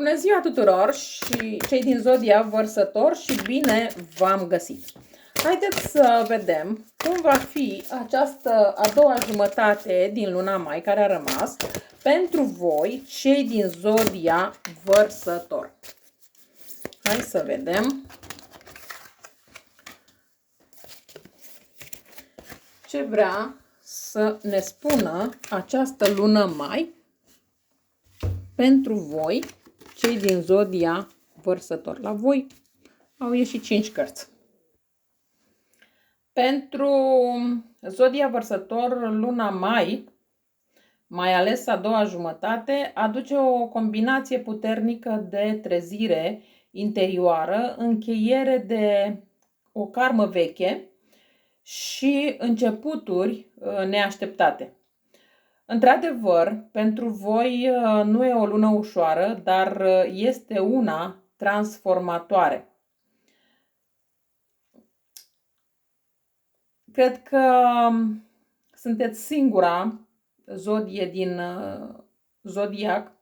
Bună ziua tuturor și cei din Zodia Vărsător și bine v-am găsit! Haideți să vedem cum va fi această a doua jumătate din luna mai care a rămas pentru voi, cei din Zodia Vărsător. Hai să vedem ce vrea să ne spună această lună mai pentru voi, cei din Zodia Vărsător. La voi au ieșit 5 cărți. Pentru Zodia Vărsător, luna mai ales a doua jumătate, aduce o combinație puternică de trezire interioară, încheiere de o karmă veche și începuturi neașteptate. Într-adevăr, pentru voi nu e o lună ușoară, dar este una transformatoare. Cred că sunteți singura zodie din zodiac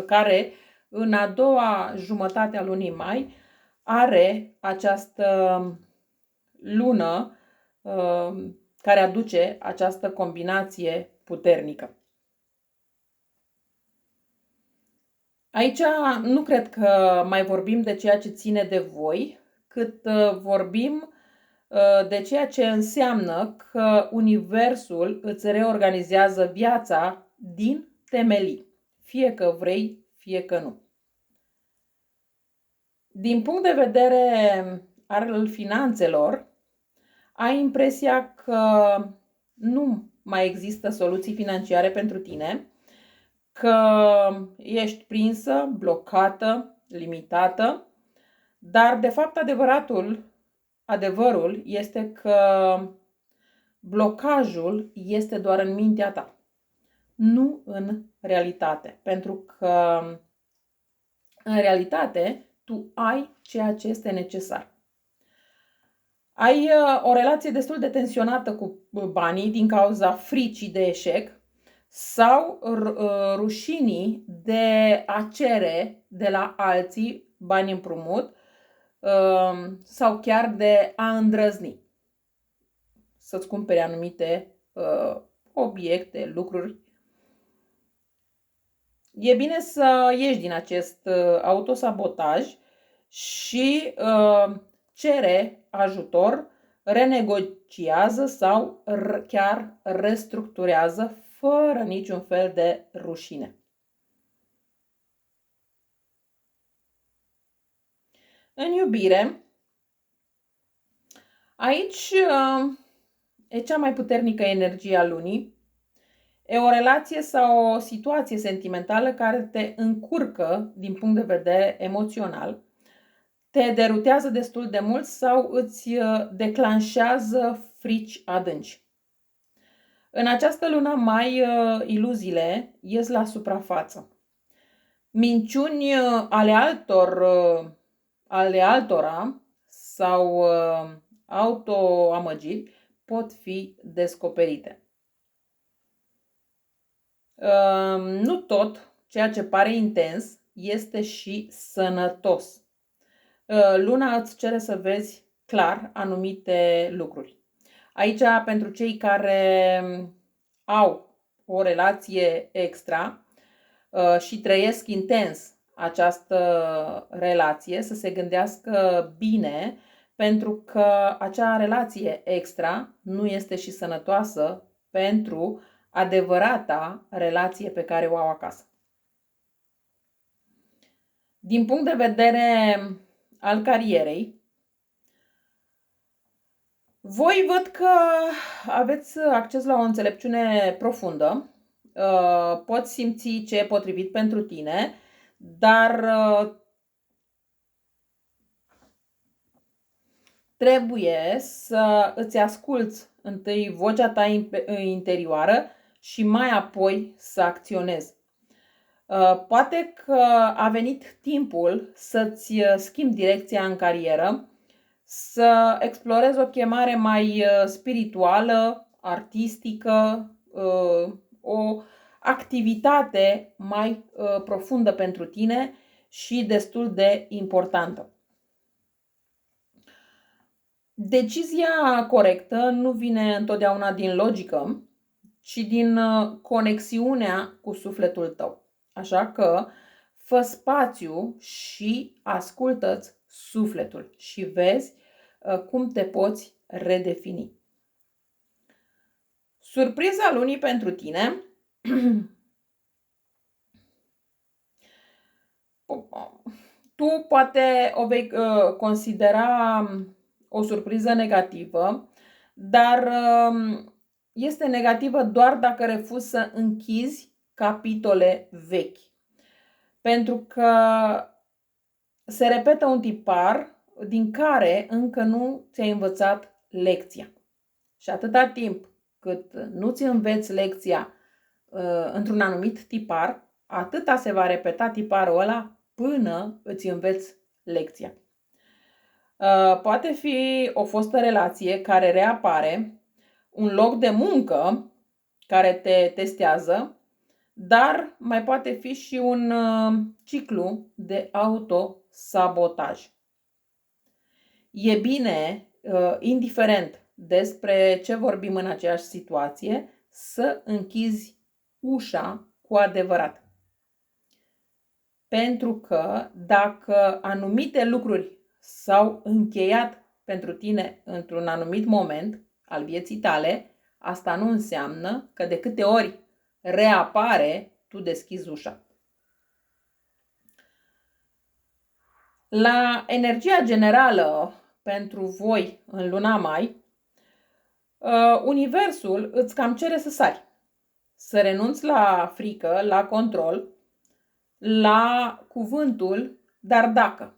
care în a doua jumătate a lunii mai are această lună care aduce această combinație puternică. Aici nu cred că mai vorbim de ceea ce ține de voi, cât vorbim de ceea ce înseamnă că Universul îți reorganizează viața din temelii, fie că vrei, fie că nu. Din punct de vedere al finanțelor, ai impresia că nu mai există soluții financiare pentru tine, că ești prinsă, blocată, limitată, dar de fapt adevărul este că blocajul este doar în mintea ta, nu în realitate, pentru că în realitate tu ai ceea ce este necesar. Ai o relație destul de tensionată cu banii din cauza fricii de eșec sau rușinii de a cere de la alții bani împrumut sau chiar de a îndrăzni să-ți cumpere anumite obiecte, lucruri. E bine să ieși din acest autosabotaj și cere ajutor, renegociază sau chiar restructurează fără niciun fel de rușine. În iubire, aici e cea mai puternică energie a lunii. E o relație sau o situație sentimentală care te încurcă din punct de vedere emoțional, te derutează destul de mult sau îți declanșează frici adânci. În această lună mai, iluziile ies la suprafață. Minciuni ale altora sau autoamăgiri pot fi descoperite. Nu tot ceea ce pare intens este și sănătos. Luna îți cere să vezi clar anumite lucruri. Aici, pentru cei care au o relație extra și trăiesc intens această relație, să se gândească bine, pentru că acea relație extra nu este și sănătoasă pentru adevărata relație pe care o au acasă. Din punct de vedere al carierei, voi văd că aveți acces la o înțelepciune profundă, poți simți ce e potrivit pentru tine, dar trebuie să îți asculți întâi vocea ta interioară și mai apoi să acționezi. Poate că a venit timpul să-ți schimbi direcția în carieră, să explorezi o chemare mai spirituală, artistică, o activitate mai profundă pentru tine și destul de importantă. Decizia corectă nu vine întotdeauna din logică, ci din conexiunea cu sufletul tău. Așa că fă spațiu și ascultă-ți sufletul și vezi cum te poți redefini. Surpriza lunii pentru tine tu poate o vei considera o surpriză negativă, dar este negativă doar dacă refuzi să închizi capitole vechi. Pentru că se repetă un tipar din care încă nu ți-ai învățat lecția. Și atâta timp cât nu ți înveți lecția într-un anumit tipar, atâta se va repeta tiparul ăla până îți înveți lecția. Poate fi o fostă relație care reapare, un loc de muncă care te testează, dar mai poate fi și un ciclu de autosabotaj. E bine, indiferent despre ce vorbim în aceeași situație, să închizi ușa cu adevărat. Pentru că dacă anumite lucruri s-au încheiat pentru tine într-un anumit moment al vieții tale, asta nu înseamnă că de câte ori reapare, tu deschizi ușa. La energia generală pentru voi în luna mai, Universul îți cam cere să sari, să renunți la frică, la control, la cuvântul dar dacă.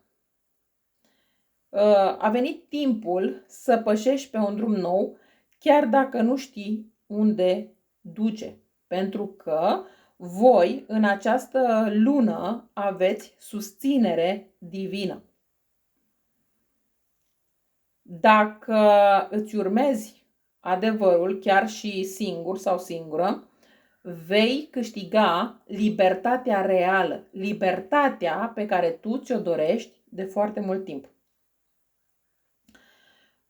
A venit timpul să pășești pe un drum nou, chiar dacă nu știi unde duce. Pentru că voi în această lună aveți susținere divină. Dacă îți urmezi adevărul chiar și singur sau singură, vei câștiga libertatea reală, libertatea pe care tu ți-o dorești de foarte mult timp.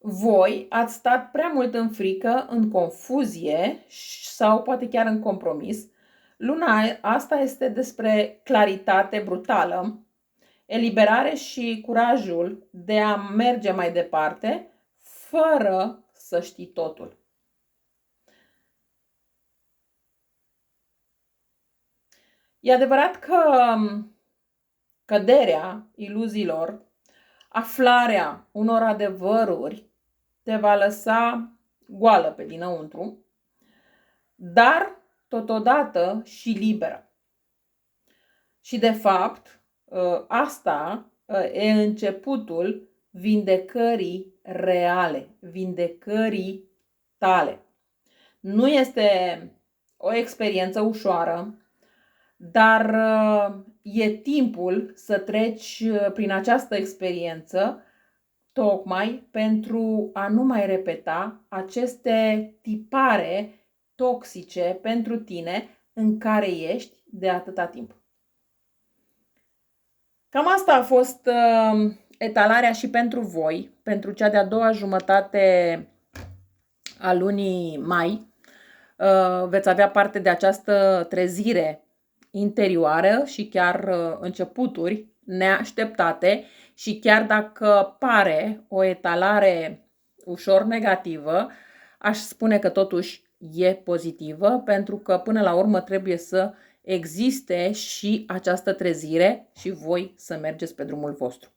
Voi ați stat prea mult în frică, în confuzie sau poate chiar în compromis. Luna asta este despre claritate brutală, eliberare și curajul de a merge mai departe fără să știi totul. E adevărat că căderea iluziilor, aflarea unor adevăruri te va lăsa goală pe dinăuntru, dar totodată și liberă. Și de fapt, asta e începutul vindecării reale, vindecării tale. Nu este o experiență ușoară, dar e timpul să treci prin această experiență tocmai pentru a nu mai repeta aceste tipare toxice pentru tine în care ești de atâta timp. Cam asta a fost etalarea și pentru voi, pentru cea de-a doua jumătate a lunii mai. Veți avea parte de această trezire interioară și chiar începuturi neașteptate și chiar dacă pare o etalare ușor negativă, aș spune că totuși e pozitivă, pentru că până la urmă trebuie să existe și această trezire și voi să mergeți pe drumul vostru.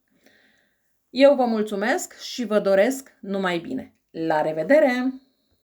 Eu vă mulțumesc și vă doresc numai bine. La revedere!